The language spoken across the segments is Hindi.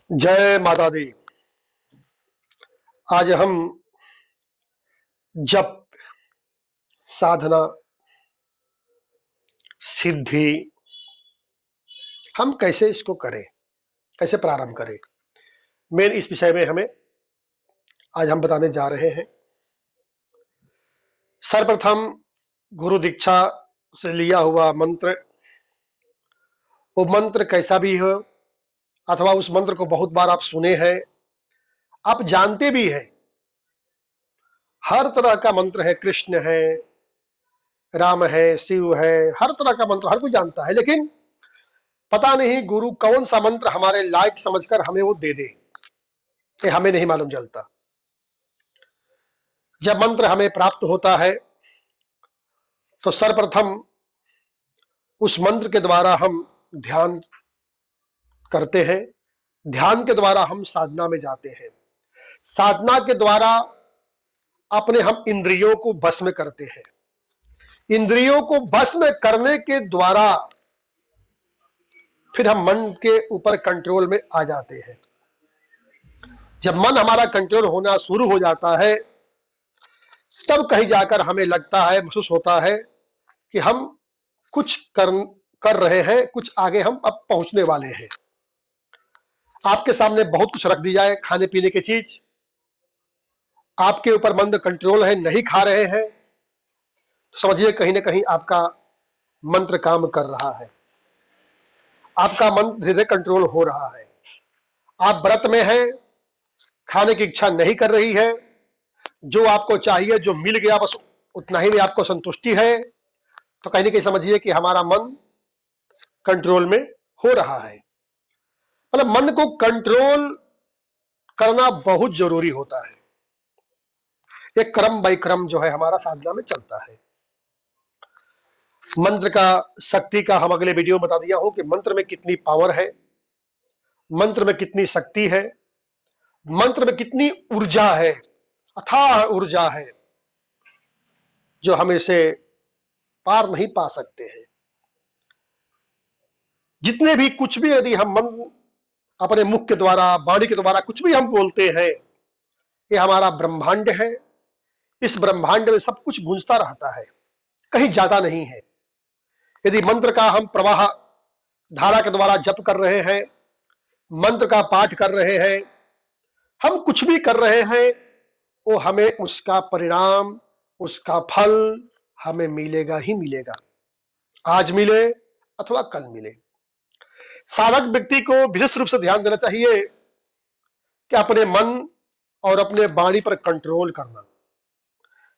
जय माता दी। आज हम जप, साधना, सिद्धि हम कैसे इसको करें, कैसे प्रारंभ करें, मेन इस विषय में हमें आज हम बताने जा रहे हैं। सर्वप्रथम गुरु दीक्षा से लिया हुआ मंत्र, वो मंत्र कैसा भी हो अथवा उस मंत्र को बहुत बार आप सुने हैं, आप जानते भी हैं। हर तरह का मंत्र है, कृष्ण है, राम है, शिव है, हर तरह का मंत्र हर कोई जानता है, लेकिन पता नहीं गुरु कौन सा मंत्र हमारे लायक समझकर हमें वो दे दे, ये हमें नहीं मालूम चलता। जब मंत्र हमें प्राप्त होता है तो सर्वप्रथम उस मंत्र के द्वारा हम ध्यान करते हैं, ध्यान के द्वारा हम साधना में जाते हैं, साधना के द्वारा अपने हम इंद्रियों को वश में करते हैं, इंद्रियों को वश में करने के द्वारा फिर हम मन के ऊपर कंट्रोल में आ जाते हैं। जब मन हमारा कंट्रोल होना शुरू हो जाता है तब कहीं जाकर हमें लगता है, महसूस होता है कि हम कुछ कर रहे हैं, कुछ आगे हम अब पहुंचने वाले हैं। आपके सामने बहुत कुछ रख दी जाए, खाने पीने की चीज, आपके ऊपर मन कंट्रोल है, नहीं खा रहे हैं तो समझिए कहीं ना कहीं आपका मंत्र काम कर रहा है, आपका मन धीरे धीरे कंट्रोल हो रहा है। आप व्रत में हैं, खाने की इच्छा नहीं कर रही है, जो आपको चाहिए, जो मिल गया बस उतना ही में आपको संतुष्टि है, तो कहीं ना कहीं समझिए कि हमारा मन कंट्रोल में हो रहा है। मतलब मन को कंट्रोल करना बहुत जरूरी होता है। एक क्रम बाई क्रम जो है हमारा साधना में चलता है। मंत्र का शक्ति का हम अगले वीडियो में बता दिया हूं कि मंत्र में कितनी पावर है, मंत्र में कितनी शक्ति है, मंत्र में कितनी ऊर्जा है, अथाह ऊर्जा है जो हम इसे पार नहीं पा सकते हैं। जितने भी कुछ भी यदि हम मन अपने मुख के द्वारा, वाणी के द्वारा कुछ भी हम बोलते हैं, ये हमारा ब्रह्मांड है। इस ब्रह्मांड में सब कुछ गूंजता रहता है, कहीं ज्यादा नहीं है। यदि मंत्र का हम प्रवाह धारा के द्वारा जप कर रहे हैं, मंत्र का पाठ कर रहे हैं, हम कुछ भी कर रहे हैं, वो हमें उसका परिणाम, उसका फल हमें मिलेगा ही मिलेगा, आज मिले अथवा कल मिले। साधक व्यक्ति को विशेष रूप से ध्यान देना चाहिए कि अपने मन और अपने वाणी पर कंट्रोल करना,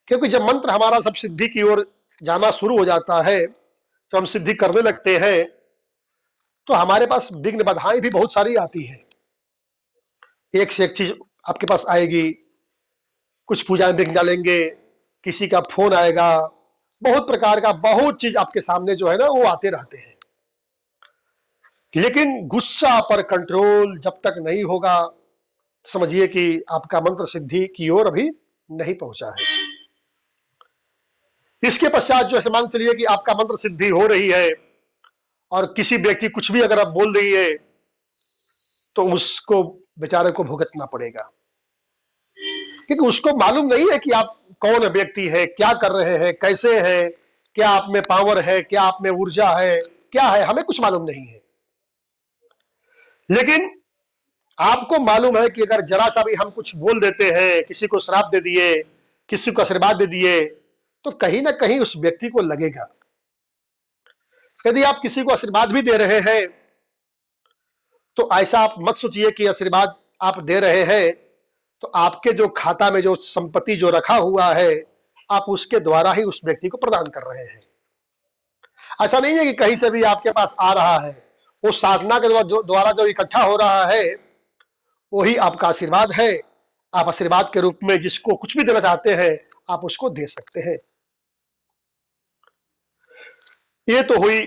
क्योंकि जब मंत्र हमारा सब सिद्धि की ओर जाना शुरू हो जाता है, तो हम सिद्धि करने लगते हैं, तो हमारे पास विघ्न बाधाएं भी बहुत सारी आती है। एक से एक चीज आपके पास आएगी, कुछ पूजा में विघ्न डालेंगे, किसी का फोन आएगा, बहुत प्रकार का बहुत चीज आपके सामने जो है ना वो आते रहते हैं। लेकिन गुस्सा पर कंट्रोल जब तक नहीं होगा, समझिए कि आपका मंत्र सिद्धि की ओर अभी नहीं पहुंचा है। इसके पश्चात जो है मान चलिए कि आपका मंत्र सिद्धि हो रही है और किसी व्यक्ति कुछ भी अगर आप बोल रही है तो उसको बेचारे को भुगतना पड़ेगा, क्योंकि उसको मालूम नहीं है कि आप कौन व्यक्ति है, क्या कर रहे हैं, कैसे है, क्या आप में पावर है, क्या आप में ऊर्जा है, क्या है, हमें कुछ मालूम नहीं है। लेकिन आपको मालूम है कि अगर जरा सा भी हम कुछ बोल देते हैं, किसी को श्राप दे दिए, किसी को आशीर्वाद दे दिए, तो कहीं ना कहीं उस व्यक्ति को लगेगा। यदि आप किसी को आशीर्वाद भी दे रहे हैं तो ऐसा आप मत सोचिए कि आशीर्वाद आप दे रहे हैं तो आपके जो खाता में जो संपत्ति जो रखा हुआ है, आप उसके द्वारा ही उस व्यक्ति को प्रदान कर रहे हैं। ऐसा नहीं है कि कहीं से भी आपके पास आ रहा है, वो साधना के द्वारा जो इकट्ठा हो रहा है वही आपका आशीर्वाद है। आप आशीर्वाद के रूप में जिसको कुछ भी देना चाहते हैं आप उसको दे सकते हैं। ये तो हुई